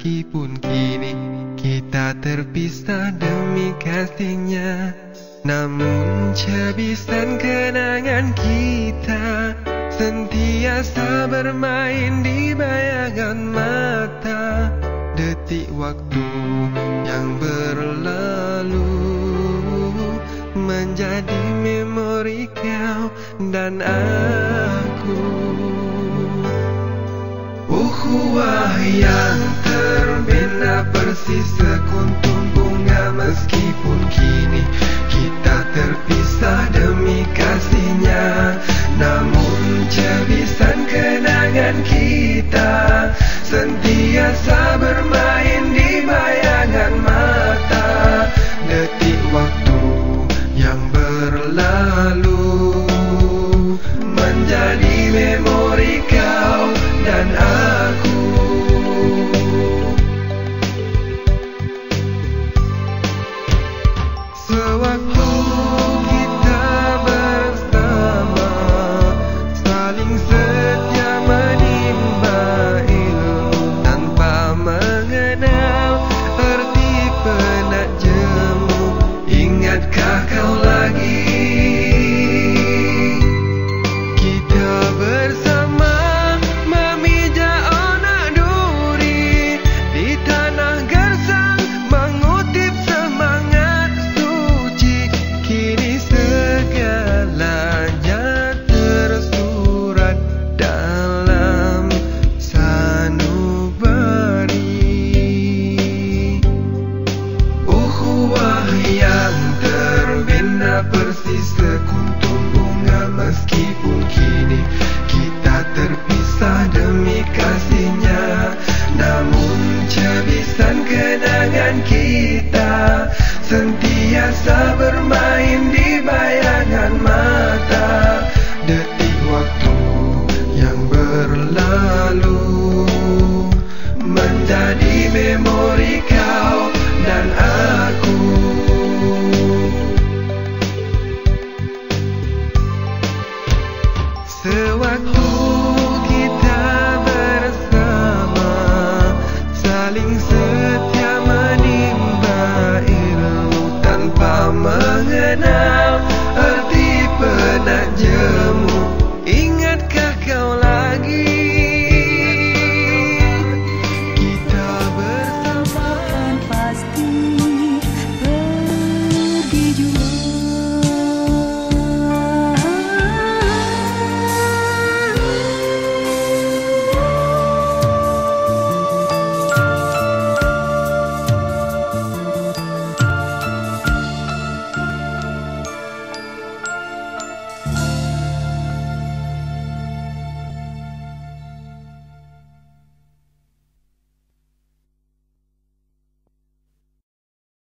Meskipun kini kita terpisah demi kasihnya, namun cebisan kenangan kita sentiasa bermain di bayangan mata. Detik waktu yang berlalu menjadi memori kau dan aku. Ukhuwah yang terbina persis sekuntum bunga. Meskipun kini kita terpisah demi kasihnya, namun cebisan kenangan kita sentiasa bermain di bayangan mata. Detik waktu yang berlalu menjadi memori kau dan aku. Sewaktu kita bersama, saling setia menimba ilmu tanpa mengenal arti penat jemu. Ingatkah kau lagi kita bersama memijak onak duri di tanah gersang, mengutip semangat suci. Kini segalanya tersurat dalam sanubari. Ukhuwah yang terbina persis sekuntum bunga. Meskipun kini kita terpisah demi kasihnya, namun cebisan kenangan kita sentiasa bermain di